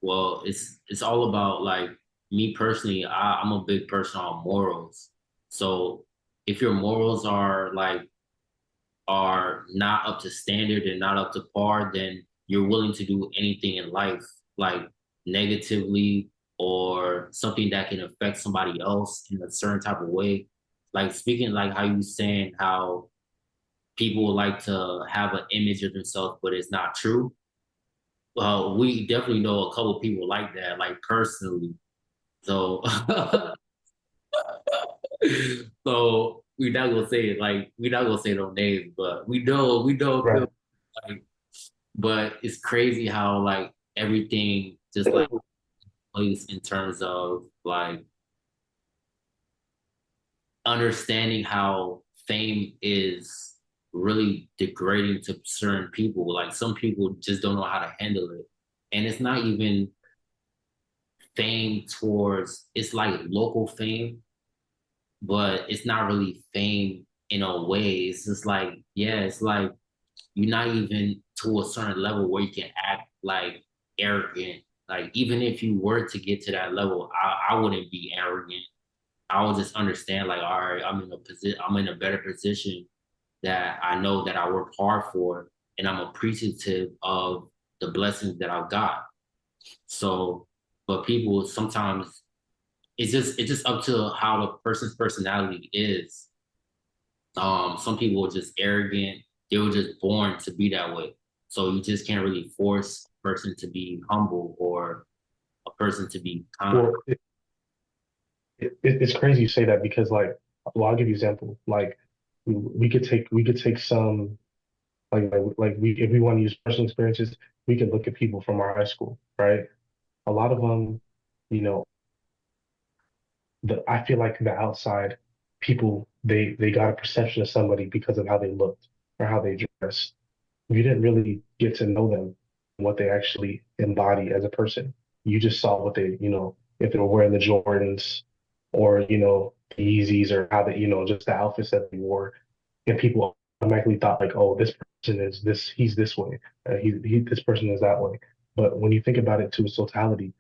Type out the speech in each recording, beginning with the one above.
Well, it's all about like me personally. I'm a big person on morals. So if your morals are not up to standard and not up to par, then you're willing to do anything in life, like negatively or something that can affect somebody else in a certain type of way. Like speaking like how you saying how people like to have an image of themselves, but it's not true. Well, we definitely know a couple people like that, like personally. So, so we're not gonna say it like we're not gonna say no names, but we know a Right. few, like, but it's crazy how like everything just like plays in terms of like understanding how fame is really degrading to certain people. Like some people just don't know how to handle it. And it's not even fame towards it's like local fame, but it's not really fame in a way. It's just like, yeah, it's like you're not even to a certain level where you can act like arrogant. Like even if you were to get to that level, I wouldn't be arrogant. I would just understand like, all right, I'm in a better position that I know that I work hard for, and I'm appreciative of the blessings that I've got. So, but people sometimes it's just up to how the person's personality is. Some people are just arrogant. They were just born to be that way. So you just can't really force a person to be humble or a person to be kind. Well, it's crazy you say that because like, well, I'll give you an example. Like, we could take some like we if we want to use personal experiences, we could look at people from our high school, right? A lot of them, you know, I feel like the outside people they got a perception of somebody because of how they looked or how they dressed. You didn't really get to know them, what they actually embody as a person. You just saw what they, if they were wearing the Jordans or, the Yeezys or how they, just the outfits that they wore. And people automatically thought like, oh, this person is this, he's this way. This person is that way. But when you think about it to its totality,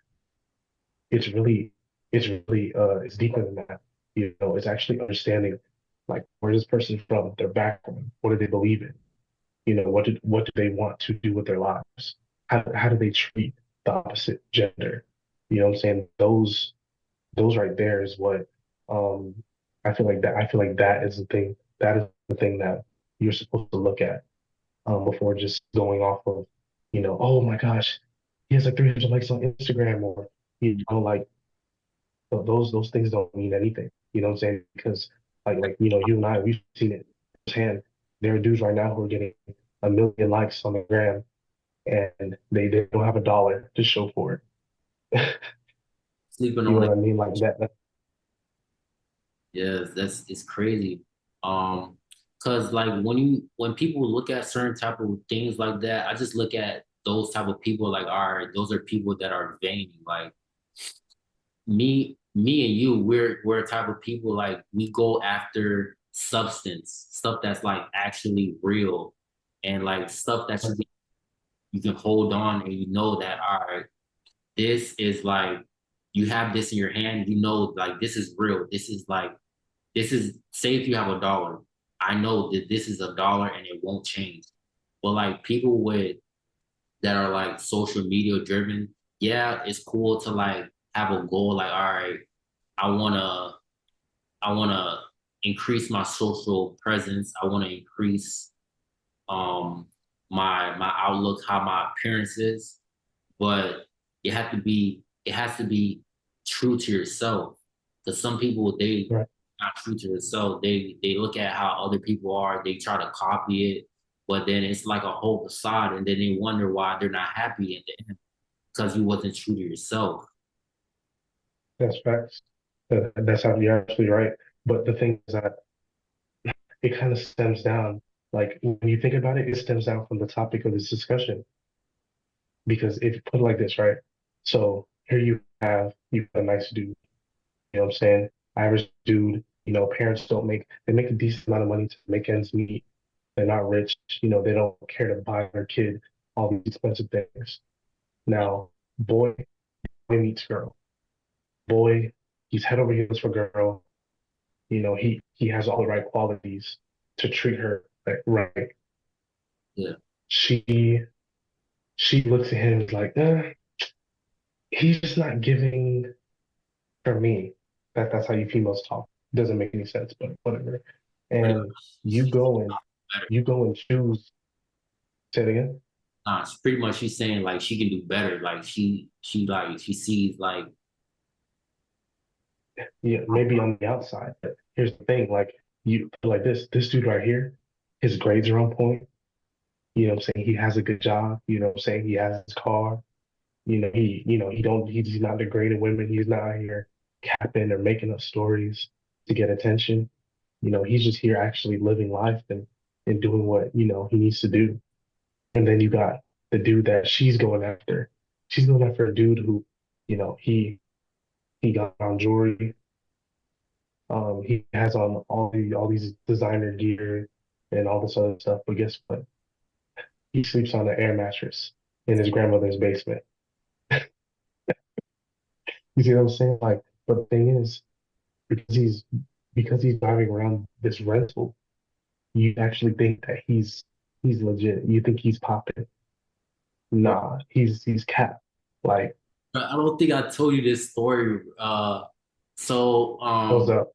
it's really, it's deeper than that. It's actually understanding like, where's this person from, their background, what do they believe in? What do they want to do with their lives? How do they treat the opposite gender? You know what I'm saying? Those right there is what um I feel like that is the thing that you're supposed to look at before just going off of, oh my gosh, he has like 300 likes on Instagram or like those things don't mean anything. You know what I'm saying? Because you and I, we've seen it firsthand. There are dudes right now who are getting a million likes on the gram and they don't have a dollar to show for it. Sleeping You know on it, what I mean? Like that. yes, that's it's crazy. Um, because like when people look at certain type of things like that, I just look at those type of people like, all right, those are people that are vain. Like me and you, we're a type of people like we go after substance, stuff that's like actually real, and like stuff that you can hold on and you know that all right, this is like you have this in your hand, you know, like this is real. This is say if you have a dollar, I know that this is a dollar and it won't change. But like people with that are like social media driven, yeah, it's cool to like have a goal, like, all right, I wanna I wanna increase my social presence. I wanna increase um my outlook, how my appearance is, but it has to be true to yourself. Because some people they Right. not true to themselves. They look at how other people are, they try to copy it, but then it's like a whole facade, and then they wonder why they're not happy in the end because you wasn't true to yourself. That's facts. That's how you're absolutely right. But the thing is that it kind of stems down, like when you think about it, it stems down from the topic of this discussion. Because if you put it like this, right? So here you have a nice dude, you know what I'm saying? Average dude, parents don't make they make a decent amount of money to make ends meet. They're not rich, they don't care to buy their kid all these expensive things. Now, Boy meets girl. Boy, he's head over heels for girl. He has all the right qualities to treat her right. Yeah. She she looks at him and is like, he's just not giving for me. That's how you females talk. Doesn't make any sense, but whatever. Pretty much. And you She's go and better. you go and choose. Say it again. Nah, it's pretty much she's saying like she can do better. Like she sees like Yeah, maybe on the outside. But here's the thing, like you like this dude right here, his grades are on point. You know what I'm saying? He has a good job. You know what I'm saying? He has his car. He's not degrading women. He's not out here capping or making up stories to get attention. He's just here actually living life and doing what, he needs to do. And then you got the dude that she's going after. She's going after a dude who, he got on jewelry. He has on all these designer gear and all this other stuff. But guess what? He sleeps on an air mattress in his grandmother's basement. You see what I'm saying? Like, but the thing is, because he's because he's driving around this rental, you actually think that he's legit. You think he's popping. Nah, he's cap. Like, I don't think I told you this story. So what's up?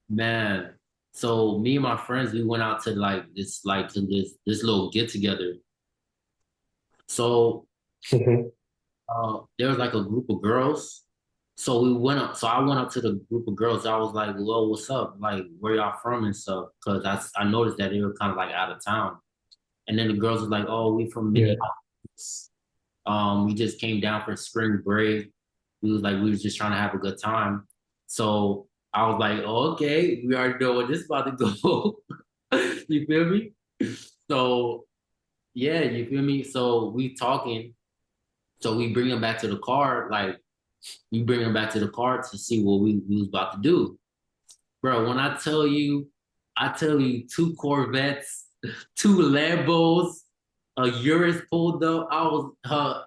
man, so me and my friends we went out to this little get together. So Hmm. there was like a group of girls. So we went up. So I went up to the group of girls. I was like, "Well, what's up? Like, where y'all from and stuff?" Because I noticed that they were kind of like out of town. And then the girls was like, "Oh, we from Yeah. Minneapolis. We just came down for spring break. We was just trying to have a good time." So I was like, oh, "Okay, we already know where this is about to go." You feel me? So yeah, you feel me? So we talking. So we bring them back to the car. Like we bring them back to the car to see what we was about to do, bro. When I tell you two Corvettes, two Lambos, a Urus pulled up. I was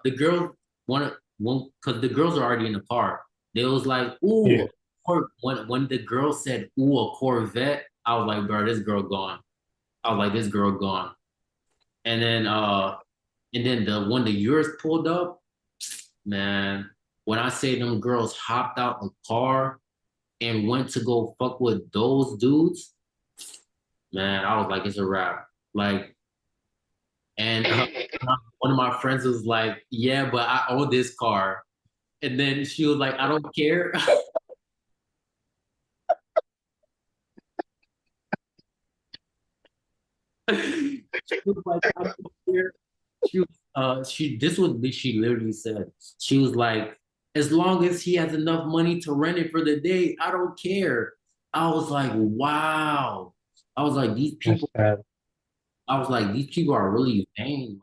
the girl one because the girls are already in the car. They was like, Yeah. ooh, when the girl said, ooh, a Corvette, I was like, bro, this girl gone. I was like, this girl gone. And then when the Urus pulled up, man, when I say them girls hopped out the car and went to go fuck with those dudes, man, I was like, it's a wrap. Like, and one of my friends was like, yeah, but I own this car. And then she was like, I don't care. She was like, I don't care. This was what she literally said. She was like, as long as he has enough money to rent it for the day, I don't care. I was like, wow. I was like, these That's people, bad. I was like, these people are really vain.